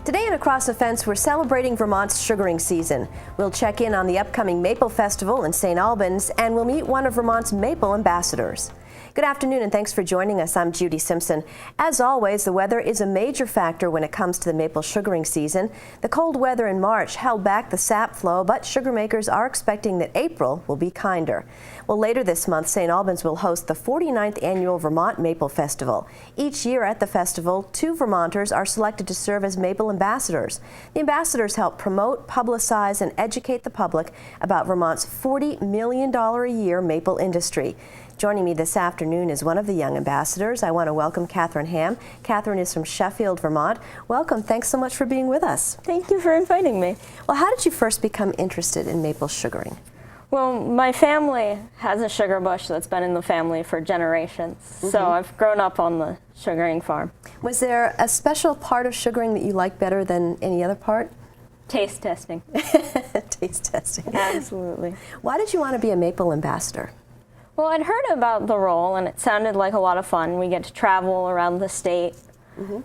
Today at Across the Fence, we're celebrating Vermont's sugaring season. We'll check in on the upcoming Maple Festival in St. Albans, and we'll meet one of Vermont's maple ambassadors. Good afternoon, and thanks for joining us. I'm Judy Simpson. As always, the weather is a major factor when it comes to the maple sugaring season. The cold weather in March held back the sap flow, but sugar makers are expecting that April will be kinder. Well, later this month, St. Albans will host the 49th annual Vermont Maple Festival. Each year at the festival, 2 Vermonters are selected to serve as maple ambassadors. The ambassadors help promote, publicize, and educate the public about Vermont's $40 million a year maple industry. Joining me this afternoon is one of the young ambassadors. I want to welcome Katherine Ham. Katherine is from Sheffield, Vermont. Welcome. Thanks so much for being with us. Thank you for inviting me. Well, how did you first become interested in maple sugaring? Well, my family has a sugar bush that's been in the family for generations, so I've grown up on the sugaring farm. Was there a special part of sugaring that you liked better than any other part? Taste testing. Taste testing. Absolutely. Why did you want to be a maple ambassador? Well, I'd heard about the role, and it sounded like a lot of fun. We get to travel around the state,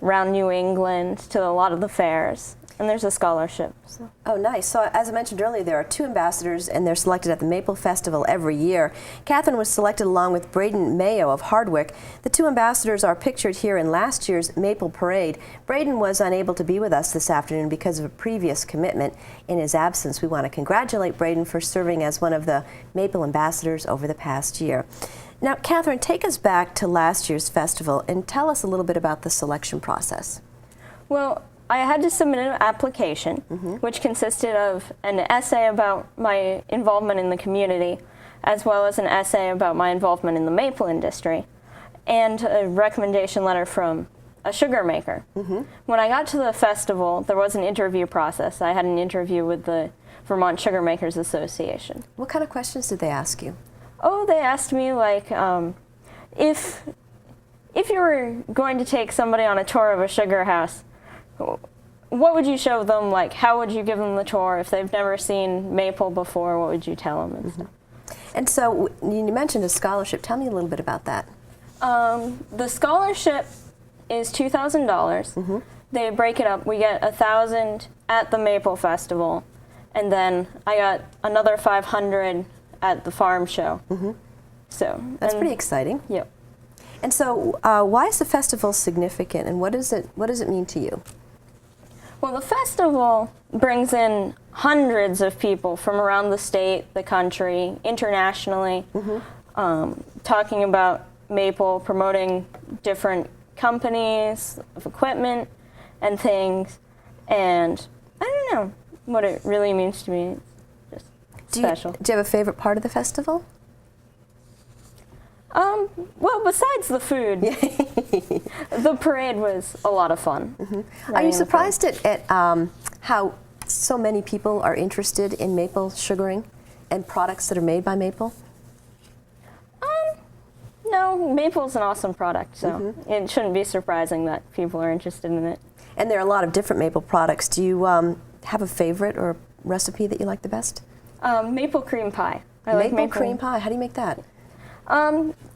around New England, to a lot of the fairs, and there's a scholarship. So. Oh, nice. So, as I mentioned earlier, there are 2 ambassadors, and they're selected at the Maple Festival every year. Katherine was selected along with Braden Mayo of Hardwick. The 2 ambassadors are pictured here in last year's Maple Parade. Braden was unable to be with us this afternoon because of a previous commitment. In his absence, we want to congratulate Braden for serving as one of the Maple ambassadors over the past year. Now, Katherine, take us back to last year's festival and tell us a little bit about the selection process. Well, I had to submit an application, which consisted of an essay about my involvement in the community, as well as an essay about my involvement in the maple industry, and a recommendation letter from a sugar maker. When I got to the festival, there was an interview process. I had an interview with the Vermont Sugar Makers Association. What kind of questions did they ask you? Oh, they asked me, like, if you were going to take somebody on a tour of a sugar house, what would you show them? Like, how would you give them the tour? If they've never seen maple before, what would you tell them and stuff? And so you mentioned a scholarship. Tell me a little bit about that. The scholarship is $2,000. They break it up. We get $1,000 at the Maple Festival, and then I got another $500 at the farm show. So that's pretty exciting. Yep. And so, why is the festival significant, and what does it mean to you? Well, the festival brings in hundreds of people from around the state, the country, internationally, talking about maple, promoting different companies of equipment and things. And I don't know what it really means to me. It's just special. Do you have a favorite part of the festival? Well, besides the food, the parade was a lot of fun. Are you surprised at how so many people are interested in maple sugaring and products that are made by maple? No, maple's an awesome product, so it shouldn't be surprising that people are interested in it. And there are a lot of different maple products. Do you have a favorite or recipe that you like the best? Maple cream pie. I like maple cream pie. How do you make that?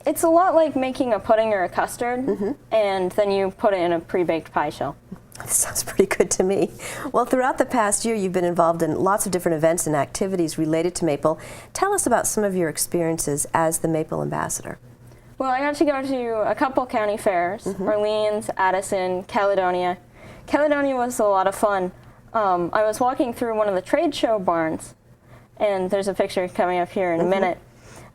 It's a lot like making a pudding or a custard, and then you put it in a pre-baked pie shell. That sounds pretty good to me. Well, throughout the past year, you've been involved in lots of different events and activities related to maple. Tell us about some of your experiences as the Maple Ambassador. Well, I got to go to a couple county fairs, Orleans, Addison, Caledonia. Caledonia was a lot of fun. I was walking through one of the trade show barns, and there's a picture coming up here in a minute,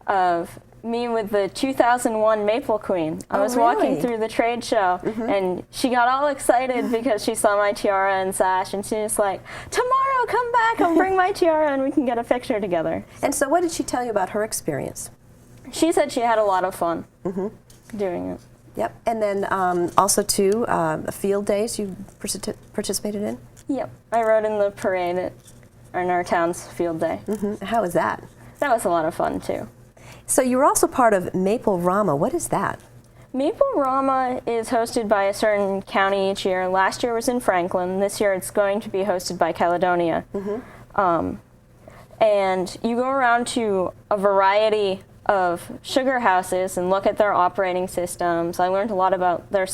of me with the 2001 Maple Queen. I was walking through the trade show, and she got all excited because she saw my tiara and sash, and she was like, "Tomorrow, come back, I'll bring my tiara and we can get a picture together." And so what did she tell you about her experience? She said she had a lot of fun doing it. Yep. And then also, too, field days you participated in? Yep. I rode in the parade in our town's field day. How was that? That was a lot of fun, too. So you were also part of Maple Rama. What is that? Maple Rama is hosted by a certain county each year. Last year was in Franklin. This year it's going to be hosted by Caledonia. And you go around to a variety of sugar houses and look at their operating systems. I learned a lot about their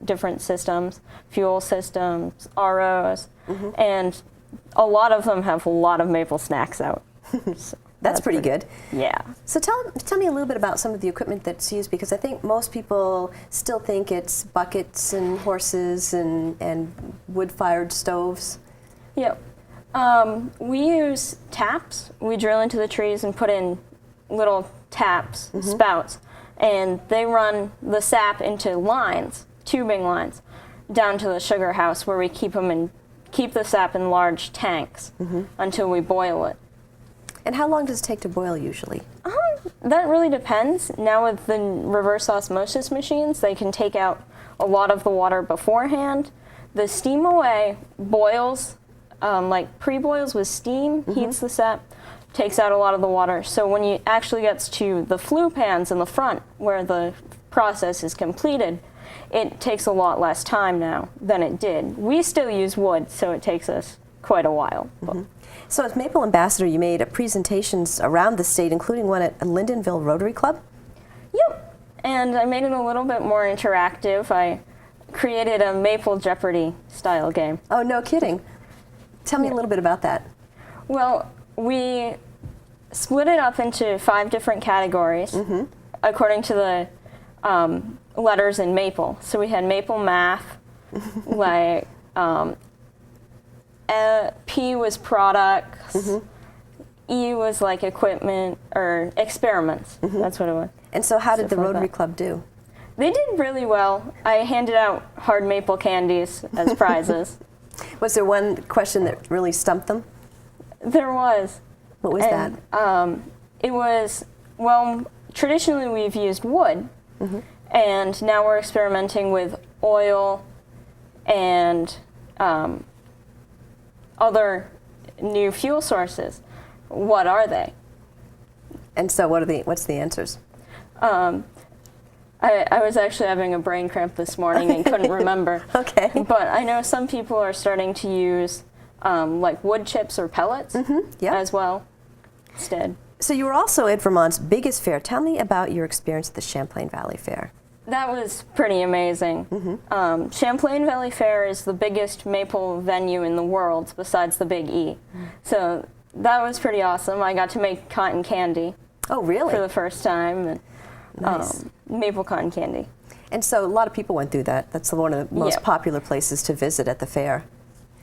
different systems, fuel systems, ROs, and a lot of them have a lot of maple snacks out. So that's pretty good. Yeah. So tell me a little bit about some of the equipment that's used, because I think most people still think it's buckets and horses and wood-fired stoves. Yep. We use taps. We drill into the trees and put in little taps, spouts, and they run the sap into lines, tubing lines, down to the sugar house where we keep the sap in large tanks until we boil it. And how long does it take to boil usually? That really depends. Now with the reverse osmosis machines, they can take out a lot of the water beforehand. The steam away boils, like pre-boils with steam, heats the sap, takes out a lot of the water. So when it actually gets to the flue pans in the front where the process is completed, it takes a lot less time now than it did. We still use wood, so it takes us quite a while. So as Maple Ambassador, you made presentations around the state, including one at Lyndonville Rotary Club? Yep, and I made it a little bit more interactive. I created a Maple Jeopardy style game. Oh, no kidding. Tell me a little bit about that. Well, we split it up into 5 different categories according to the letters in Maple. So we had Maple Math, like P was products, E was like equipment or experiments. That's what it was. And so how did the Stuff like Rotary that. Club do? They did really well. I handed out hard maple candies as prizes. Was there one question that really stumped them? There was. What was that? It was, well, traditionally we've used wood, and now we're experimenting with oil and other new fuel sources. What are they? And so what's the answers? I was actually having a brain cramp this morning and couldn't remember. Okay. But I know some people are starting to use like wood chips or pellets as well instead. So you were also at Vermont's biggest fair. Tell me about your experience at the Champlain Valley Fair. That was pretty amazing. Champlain Valley Fair is the biggest maple venue in the world besides the Big E. So that was pretty awesome. I got to make cotton candy. Oh, really? For the first time. And, nice. Maple cotton candy. And so a lot of people went through that. That's one of the most popular places to visit at the fair.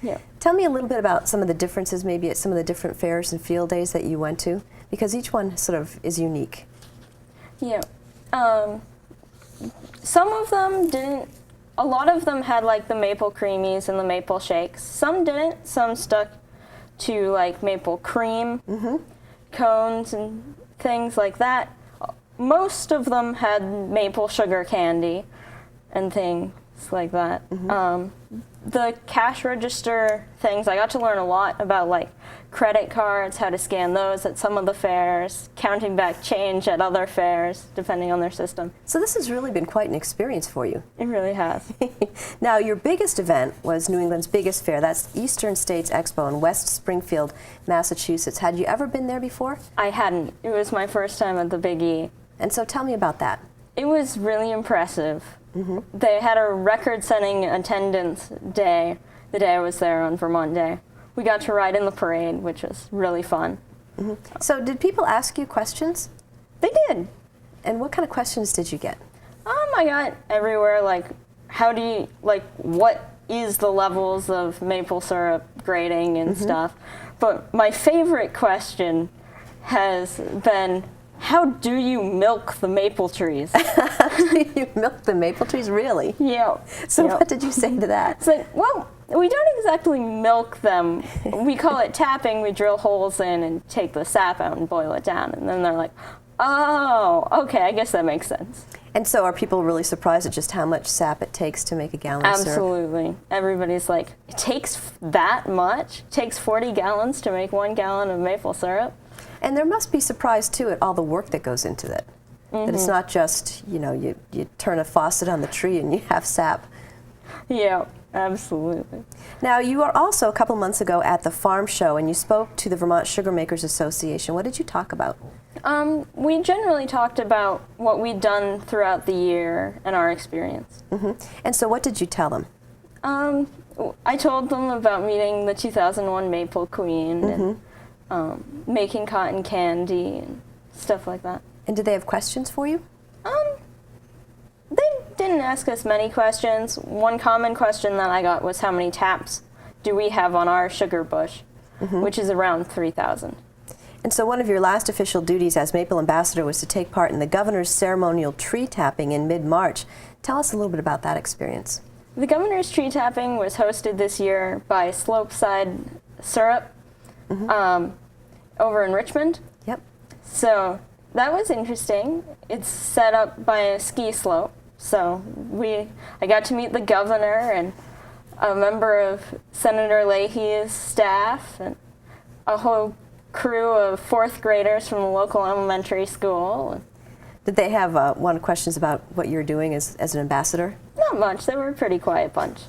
Yeah. Tell me a little bit about some of the differences maybe at some of the different fairs and field days that you went to, because each one sort of is unique. Yeah. Some of them didn't, a lot of them had like the maple creamies and the maple shakes. Some didn't, some stuck to like maple cream, cones and things like that. Most of them had maple sugar candy and things like that. The cash register things, I got to learn a lot about like credit cards, how to scan those at some of the fairs, counting back change at other fairs, depending on their system. So this has really been quite an experience for you. It really has. Now, your biggest event was New England's biggest fair. That's Eastern States Expo in West Springfield, Massachusetts. Had you ever been there before? I hadn't. It was my first time at the Big E. And so tell me about that. It was really impressive. They had a record-setting attendance day, the day I was there on Vermont Day. We got to ride in the parade, which was really fun. So did people ask you questions? They did. And what kind of questions did you get? I got everywhere, like, how do you, like, what is the levels of maple syrup grading and stuff. But my favorite question has been, how do you milk the maple trees? You milk the maple trees, really? Yeah. So what did you say to that? It's like, well, we don't exactly milk them. We call it tapping. We drill holes in and take the sap out and boil it down. And then they're like, oh, okay, I guess that makes sense. And so are people really surprised at just how much sap it takes to make a gallon of syrup? Absolutely. Everybody's like, it takes that much? It takes 40 gallons to make 1 gallon of maple syrup? And there must be surprise, too, at all the work that goes into it. That it's not just, you know, you turn a faucet on the tree and you have sap. Yeah, absolutely. Now, you were also a couple months ago at the farm show and you spoke to the Vermont Sugar Makers Association. What did you talk about? We generally talked about what we'd done throughout the year and our experience. And so what did you tell them? I told them about meeting the 2001 Maple Queen and making cotton candy and stuff like that. And did they have questions for you? They didn't ask us many questions. One common question that I got was how many taps do we have on our sugar bush, which is around 3,000. And so one of your last official duties as Maple Ambassador was to take part in the governor's ceremonial tree tapping in mid-March. Tell us a little bit about that experience. The governor's tree tapping was hosted this year by Slopeside Syrup over in Richmond. Yep. So that was interesting. It's set up by a ski slope. So I got to meet the governor and a member of Senator Leahy's staff and a whole crew of fourth graders from the local elementary school. Did they have one questions about what you're doing as an ambassador? Not much. They were a pretty quiet bunch.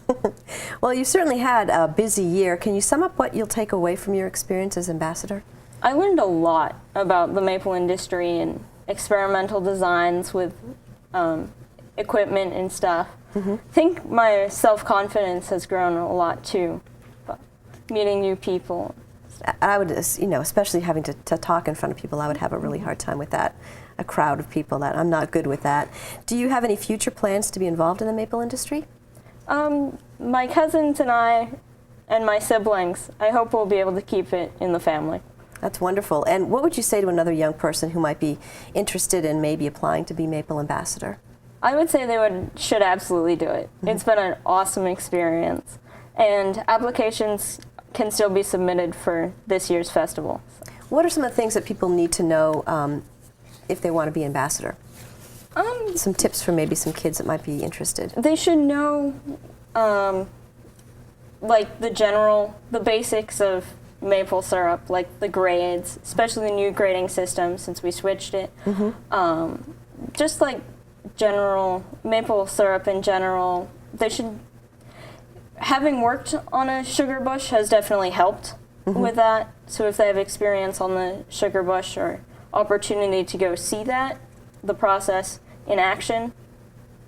Well, you certainly had a busy year. Can you sum up what you'll take away from your experience as ambassador? I learned a lot about the maple industry and experimental designs with equipment and stuff. I think my self-confidence has grown a lot too, meeting new people. I would, you know, especially having to talk in front of people, I would have a really hard time with that. A crowd of people, that I'm not good with that. Do you have any future plans to be involved in the maple industry? My cousins and I and my siblings, I hope we'll be able to keep it in the family. That's wonderful. And what would you say to another young person who might be interested in maybe applying to be Maple Ambassador? I would say they should absolutely do it. It's been an awesome experience, and applications can still be submitted for this year's festival. What are some of the things that people need to know if they want to be ambassador? Some tips for maybe some kids that might be interested. They should know, like the basics of maple syrup, like the grades, especially the new grading system since we switched it. Just like general maple syrup in general, they should. Having worked on a sugar bush has definitely helped with that. So if they have experience on the sugar bush or opportunity to go see that, the process in action,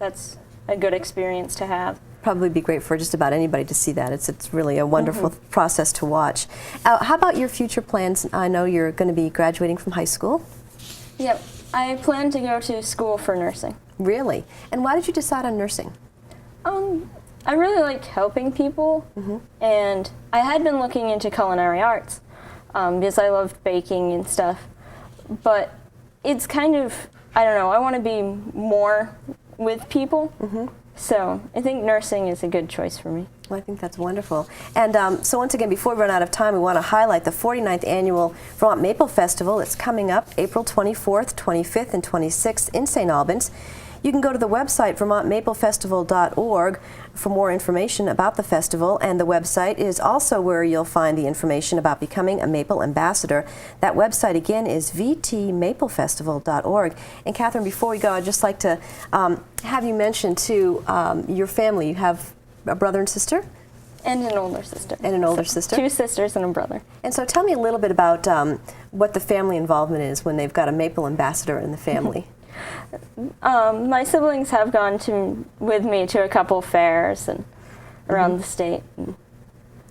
that's a good experience to have. Probably be great for just about anybody to see that. It's really a wonderful process to watch. How about your future plans? I know you're going to be graduating from high school. Yep. I plan to go to school for nursing. Really? And why did you decide on nursing? I really liked helping people, and I had been looking into culinary arts because I loved baking and stuff. But it's kind of, I don't know, I want to be more with people. So I think nursing is a good choice for me. Well, I think that's wonderful. And so once again, before we run out of time, we want to highlight the 49th Annual Vermont Maple Festival. It's coming up April 24th, 25th, and 26th in St. Albans. You can go to the website, vermontmaplefestival.org, for more information about the festival, and the website is also where you'll find the information about becoming a Maple Ambassador. That website, again, is vtmaplefestival.org. And Katherine, before we go, I'd just like to have you mention, too, your family. You have a brother and sister? And an older sister. And an older sister? 2 sisters and a brother. And so tell me a little bit about what the family involvement is when they've got a Maple Ambassador in the family. My siblings have gone with me to a couple fairs and around the state.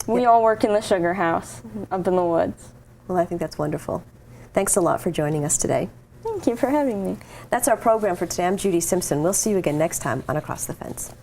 We all work in the sugar house up in the woods. Well, I think that's wonderful. Thanks a lot for joining us today. Thank you for having me. That's our program for today. I'm Judy Simpson. We'll see you again next time on Across the Fence.